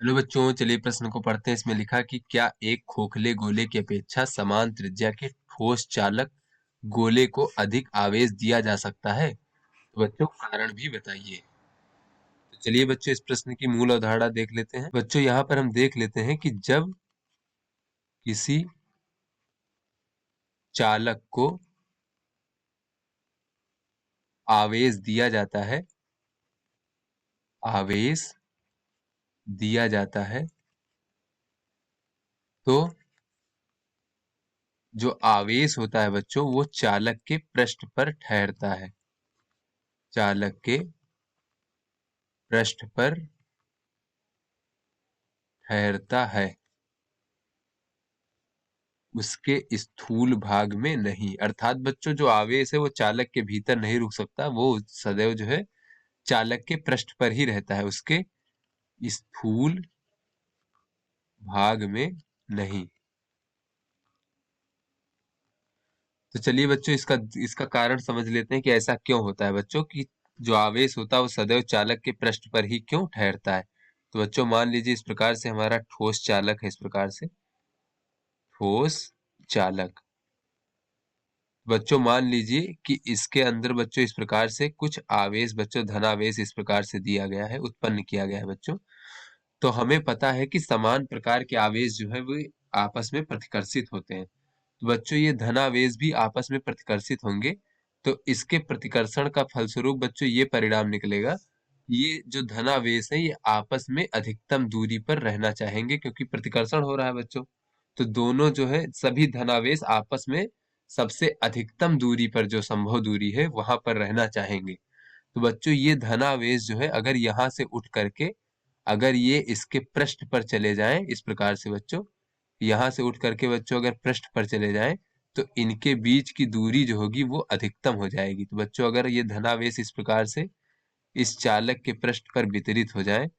Hello बच्चों, चलिए प्रश्न को पढ़ते हैं। इसमें लिखा कि क्या एक खोखले गोले की अपेक्षा समान त्रिज्या के ठोस चालक गोले को अधिक आवेश दिया जा सकता है? तो बच्चों कारण भी बताइए। तो चलिए बच्चों इस प्रश्न की मूल अवधारणा देख लेते हैं। बच्चों यहाँ पर हम देख लेते हैं कि जब किसी चालक को आवेश दिया जाता है, आवेश दिया जाता है, तो जो आवेश होता है बच्चों वो चालक के पृष्ठ पर ठहरता है। चालक के पृष्ठ पर ठहरता है, उसके स्थूल भाग में नहीं। अर्थात बच्चों जो आवेश है वो चालक के भीतर नहीं रुक सकता, वो सदैव जो है चालक के पृष्ठ पर ही रहता है, उसके स्थूल भाग में नहीं। तो चलिए बच्चों इसका इसका कारण समझ लेते हैं कि ऐसा क्यों होता है बच्चों, कि जो आवेश होता है वो सदैव चालक के पृष्ठ पर ही क्यों ठहरता है। तो बच्चों मान लीजिए इस प्रकार से हमारा ठोस चालक है, इस प्रकार से ठोस चालक। बच्चों मान लीजिए कि इसके अंदर बच्चों इस प्रकार से कुछ आवेश बच्चों धनावेश इस प्रकार से दिया गया है, उत्पन्न किया गया है बच्चों। तो हमें पता है कि समान प्रकार के आवेश जो है वो आपस में प्रतिकर्षित होते हैं। तो बच्चों ये धनावेश भी आपस में प्रतिकर्षित होंगे, तो इसके प्रतिकर्षण का फलस्वरूप बच्चों ये परिणाम निकलेगा। ये जो धनावेश है ये आपस में अधिकतम दूरी पर रहना चाहेंगे, क्योंकि प्रतिकर्षण हो रहा है बच्चों। तो दोनों जो है सभी धनावेश आपस में सबसे अधिकतम दूरी पर, जो संभव दूरी है वहां पर रहना चाहेंगे। तो बच्चों ये धनावेश जो है अगर यहाँ से उठ करके अगर ये इसके पृष्ठ पर चले जाएं, इस प्रकार से बच्चों यहाँ से उठ करके बच्चों अगर पृष्ठ पर चले जाएं, तो इनके बीच की दूरी जो होगी वो अधिकतम हो जाएगी। तो बच्चों अगर ये धनावेश इस प्रकार से इस चालक के पृष्ठ पर वितरित हो जाए,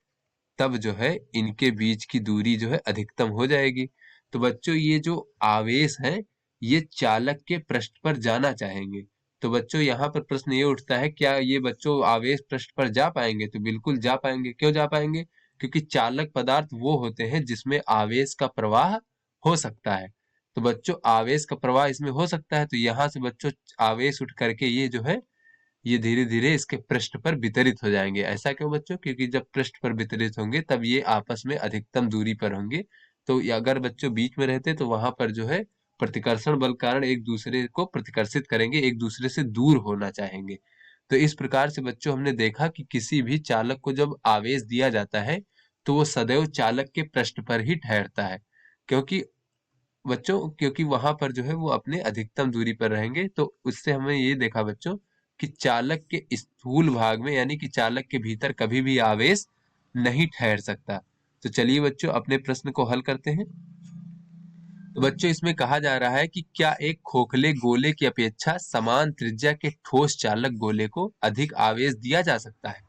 तब जो है इनके बीच की दूरी जो है अधिकतम हो जाएगी। तो बच्चों ये जो आवेश है ये चालक के पृष्ठ पर जाना चाहेंगे। तो बच्चों यहाँ पर प्रश्न ये उठता है, क्या ये बच्चों आवेश पृष्ठ पर जा पाएंगे? तो बिल्कुल जा पाएंगे। क्यों जा पाएंगे? क्योंकि चालक पदार्थ वो होते हैं जिसमें आवेश का प्रवाह हो सकता है। तो बच्चों आवेश का प्रवाह इसमें हो सकता है, तो यहाँ से बच्चों आवेश उठ करके ये जो है ये धीरे धीरे इसके पृष्ठ पर वितरित हो जाएंगे। ऐसा क्यों बच्चों? क्योंकि जब पृष्ठ पर वितरित होंगे तब ये आपस में अधिकतम दूरी पर होंगे। तो अगर बच्चों बीच में रहते तो वहां पर जो है प्रतिकर्षण बल कारण एक दूसरे को प्रतिकर्षित करेंगे, एक दूसरे से दूर होना चाहेंगे। तो इस प्रकार से बच्चों हमने देखा कि किसी भी चालक को जब आवेश दिया जाता है तो वो सदैव चालक के पृष्ठ पर ही ठहरता है, क्योंकि वहां पर जो है वो अपने अधिकतम दूरी पर रहेंगे। तो उससे हमें ये देखा बच्चों कि चालक के स्थूल भाग में यानी कि चालक के भीतर कभी भी आवेश नहीं ठहर सकता। तो चलिए बच्चों अपने प्रश्न को हल करते हैं। तो बच्चों इसमें कहा जा रहा है कि क्या एक खोखले गोले की अपेक्षा समान त्रिज्या के ठोस चालक गोले को अधिक आवेश दिया जा सकता है?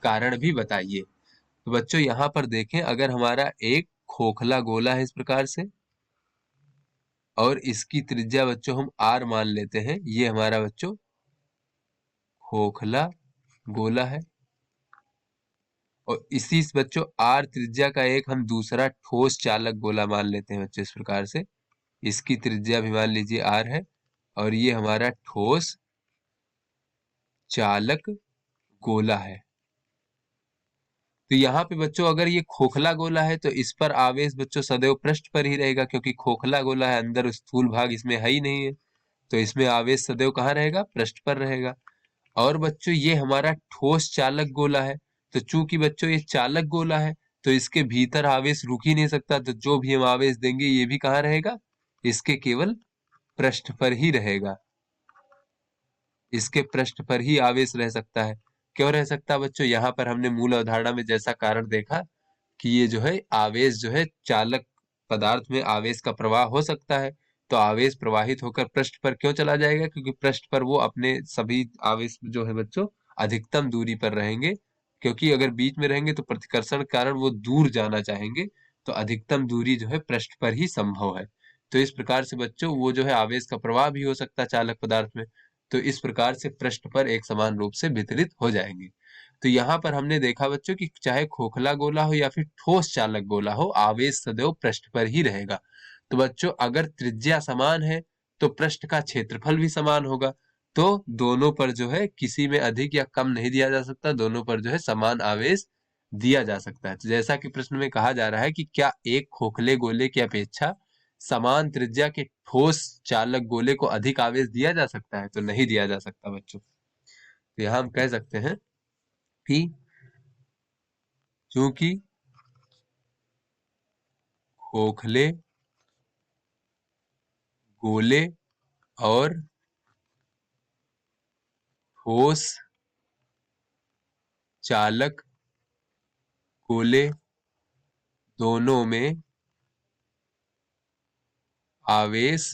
कारण भी बताइए। तो बच्चों यहाँ पर देखें, अगर हमारा एक खोखला गोला है इस प्रकार से और इसकी त्रिज्या बच्चों हम r मान लेते हैं, ये हमारा बच्चों खोखला गोला है। और इसी बच्चों r त्रिज्या का एक हम दूसरा ठोस चालक गोला मान लेते हैं बच्चों, इस प्रकार से इसकी त्रिज्या भी मान लीजिए r है और ये हमारा ठोस चालक गोला है। तो यहाँ पे बच्चों अगर ये खोखला गोला है तो इस पर आवेश बच्चों सदैव पृष्ठ पर ही रहेगा, क्योंकि खोखला गोला है, अंदर स्थूल भाग इसमें है ही नहीं है। तो इसमें आवेश सदैव कहाँ रहेगा? पृष्ठ पर रहेगा। और बच्चों ये हमारा ठोस चालक गोला है, तो चूंकि बच्चों ये चालक गोला है तो इसके भीतर आवेश रुक ही नहीं सकता, तो जो भी हम आवेश देंगे ये भी कहाँ रहेगा? इसके केवल पृष्ठ पर ही रहेगा, इसके पृष्ठ पर ही आवेश रह सकता है। क्यों रह सकता है बच्चों? यहाँ पर हमने मूल अवधारणा में जैसा कारण देखा कि ये जो है आवेश जो है चालक पदार्थ में आवेश का प्रवाह हो सकता है, तो आवेश प्रवाहित होकर पृष्ठ पर क्यों चला जाएगा? क्योंकि पृष्ठ पर वो अपने सभी आवेश जो है बच्चों अधिकतम दूरी पर रहेंगे, क्योंकि अगर बीच में रहेंगे तो प्रतिकर्षण के कारण वो दूर जाना चाहेंगे, तो अधिकतम दूरी जो है पृष्ठ पर ही संभव है। तो इस प्रकार से बच्चों वो जो है आवेश का प्रवाह भी हो सकता है चालक पदार्थ में, तो इस प्रकार से पृष्ठ पर एक समान रूप से वितरित हो जाएंगे। तो यहाँ पर हमने देखा बच्चों कि चाहे खोखला गोला हो या फिर ठोस चालक गोला हो, आवेश सदैव पृष्ठ पर ही रहेगा। तो बच्चों अगर त्रिज्या समान है तो पृष्ठ का क्षेत्रफल भी समान होगा। तो दोनों पर जो है किसी में अधिक या कम नहीं दिया जा सकता, दोनों पर जो है समान आवेश दिया जा सकता है। तो जैसा कि प्रश्न में कहा जा रहा है कि क्या एक खोखले गोले की अपेक्षा समान त्रिज्या के ठोस चालक गोले को अधिक आवेश दिया जा सकता है? तो नहीं दिया जा सकता बच्चों। तो यहां हम कह सकते हैं कि क्योंकि खोखले गोले और ठोस चालक गोले दोनों में आवेश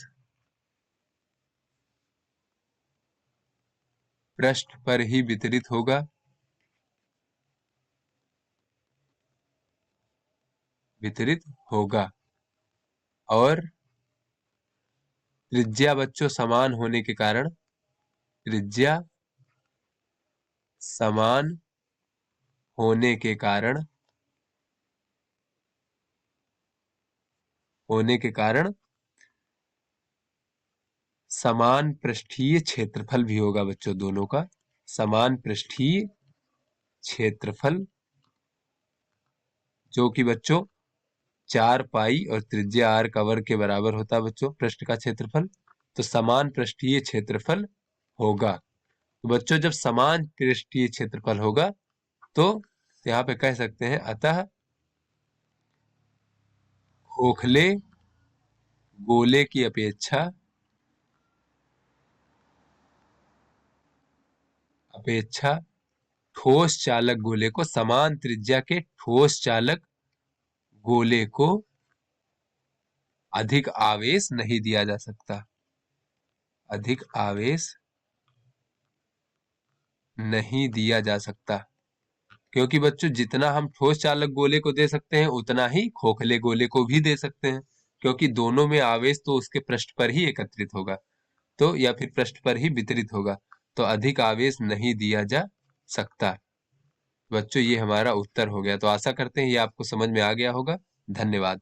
पृष्ठ पर ही वितरित होगा, और त्रिज्या बच्चों समान होने के कारण, त्रिज्या समान होने के कारण समान पृष्ठीय क्षेत्रफल भी होगा बच्चों। दोनों का समान पृष्ठीय क्षेत्रफल, जो कि बच्चों 4 पाई और त्रिज्या r का वर्ग के बराबर होता है बच्चों पृष्ठ का क्षेत्रफल। तो समान पृष्ठीय क्षेत्रफल होगा। तो बच्चों जब समान पृष्ठीय क्षेत्रफल होगा तो यहाँ पे कह सकते हैं अतः खोखले गोले की अपेक्षा ठोस चालक गोले को, समान त्रिज्या के ठोस चालक गोले को अधिक आवेश नहीं दिया जा सकता, अधिक आवेश नहीं दिया जा सकता। क्योंकि बच्चों जितना हम ठोस चालक गोले को दे सकते हैं उतना ही खोखले गोले को भी दे सकते हैं, क्योंकि दोनों में आवेश तो उसके पृष्ठ पर ही एकत्रित होगा, तो या फिर पृष्ठ पर ही वितरित होगा, तो अधिक आवेश नहीं दिया जा सकता। बच्चों ये हमारा उत्तर हो गया। तो आशा करते हैं ये आपको समझ में आ गया होगा। धन्यवाद।